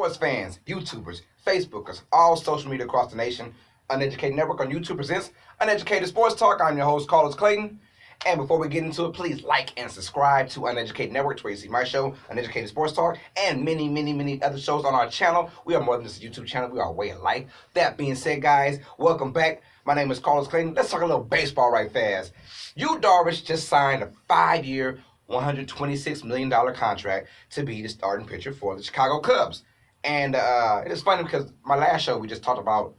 sports fans, YouTubers, Facebookers, all social media across the nation. Uneducated Network on YouTube presents Uneducated Sports Talk. I'm your host, Clayton. And before we get into it, please like and subscribe to Uneducated Network, where you see my show, Uneducated Sports Talk, and many other shows on our channel. We are more than just a YouTube channel. We are a way of life. That being said, guys, welcome back. My name is Clayton. Let's talk a little baseball right fast. Yu Darvish just signed a 5-year, $126 million contract to be the starting pitcher for the Chicago Cubs. And it is funny because my last show, we just talked about,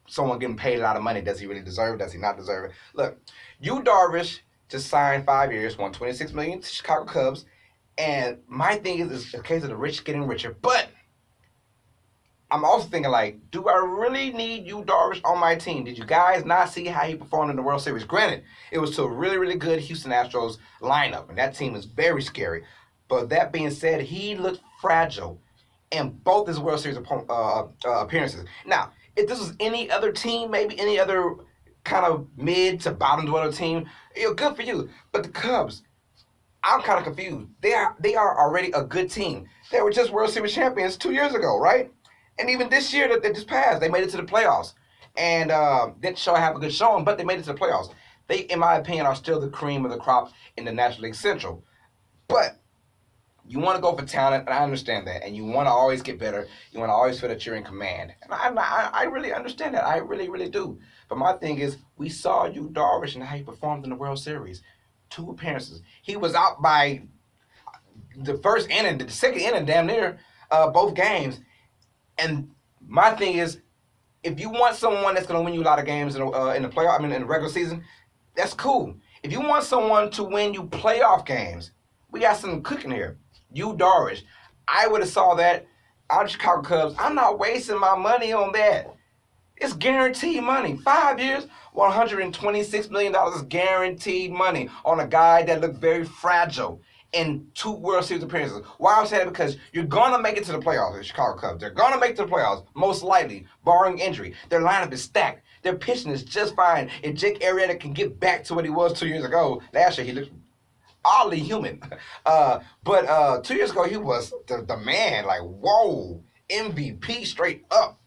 someone getting paid a lot of money. Does he really deserve it? Does he not deserve it? Look, Yu Darvish just signed 5 years, $126 million to Chicago Cubs. And my thing is, it's a case of the rich getting richer. But I'm also thinking, do I really need Yu Darvish on my team? Did you guys not see how he performed in the World Series? Granted, it was to a really good Houston Astros lineup, and that team is very scary. But that being said, he looked fragile in both his World Series appearances. Now, if this was any other team, maybe any other kind of mid to bottom dweller team, good for you. But the Cubs, I'm kind of confused. They are already a good team. They were just World Series champions 2 years ago, right? And even this year that they just passed, they made it to the playoffs. And didn't show have a good showing, but they made it to the playoffs. They, in my opinion, are still the cream of the crop in the National League Central. But you want to go for talent, and I understand that. And you want to always get better. You want to always feel that you're in command. And I really understand that. I really do. But my thing is, we saw Yu Darvish and how he performed in the World Series. 2 appearances. He was out by the first inning, the second inning, damn near, both games. And my thing is, if you want someone that's going to win you a lot of games in the playoff, in the regular season, that's cool. If you want someone to win you playoff games, we got something cooking here. Yu Darvish. I would have saw that out of Chicago Cubs. I'm not wasting my money on that. It's guaranteed money. 5 years, $126 million is guaranteed money on a guy that looked very fragile in 2 World Series appearances. Why I'm saying that? Because you're going to make it to the playoffs, the Chicago Cubs. They're going to make it to the playoffs, most likely, barring injury. Their lineup is stacked. Their pitching is just fine. If Jake Arrieta can get back to what he was 2 years ago, last year he looked oddly human. But 2 years ago, he was the man, whoa, MVP straight up.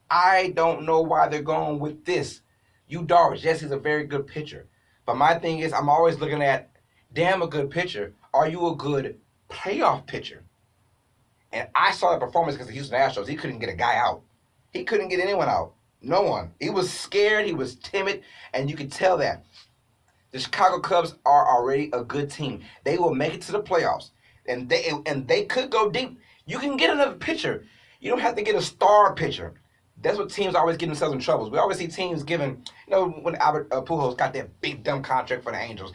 I don't know why they're going with this. Yu Darvish, yes, he's a very good pitcher. But my thing is, I'm always looking at, damn a good pitcher. Are you a good playoff pitcher? And I saw the performance against the Houston Astros. He couldn't get a guy out. He couldn't get anyone out. No one. He was scared. He was timid. And you could tell that. The Chicago Cubs are already a good team. They will make it to the playoffs. And they could go deep. You can get another pitcher. You don't have to get a star pitcher. That's what teams always get themselves in trouble. We always see teams giving, when Albert Pujols got that big dumb contract for the Angels,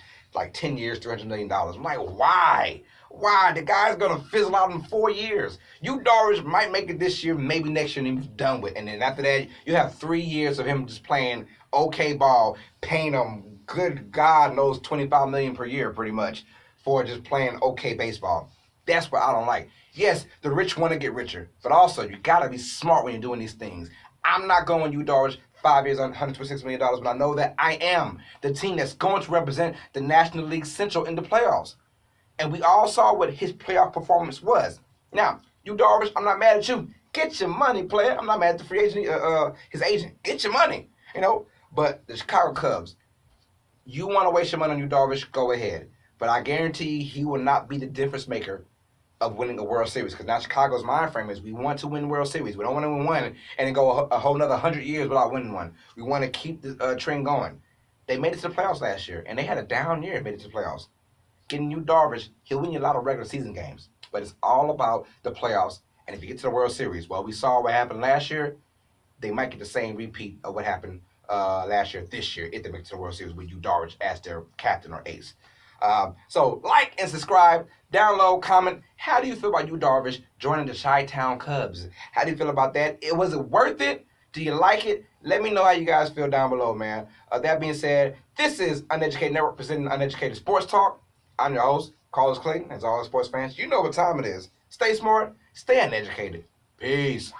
10 years, $300 million. I'm like, why? Why? The guy's going to fizzle out in 4 years. Yu Darvish might make it this year, maybe next year, and he's done with. And then after that, you have 3 years of him just playing okay ball, paying him, good God knows, $25 million per year pretty much for just playing okay baseball. That's what I don't like. Yes, the rich want to get richer, but also you got to be smart when you're doing these things. I'm not going Yu Darvish 5 years on $126 million, but I know that I am the team that's going to represent the National League Central in the playoffs. And we all saw what his playoff performance was. Now, Yu Darvish, I'm not mad at you. Get your money, player. I'm not mad at the free agent, his agent. Get your money, But the Chicago Cubs, you want to waste your money on Yu Darvish, go ahead. But I guarantee he will not be the difference maker of winning a World Series. Because now Chicago's mind frame is we want to win World Series. We don't want to win one and then go a whole another 100 years without winning one. We want to keep the trend going. They made it to the playoffs last year, and they had a down year and made it to the playoffs. Getting Yu Darvish, he'll win you a lot of regular season games. But it's all about the playoffs. And if you get to the World Series, well, we saw what happened last year. They might get the same repeat of what happened last year, this year, if they make it to the World Series with Yu Darvish as their captain or ace. So like and subscribe, download, comment. How do you feel about Yu Darvish joining the Chi-Town Cubs? How do you feel about that? Was it worth it? Do you like it? Let me know how you guys feel down below, man. That being said, this is Uneducated Network presenting Uneducated Sports Talk. I'm your host, Clayton. As all sports fans, you know what time it is. Stay smart, stay uneducated. Peace.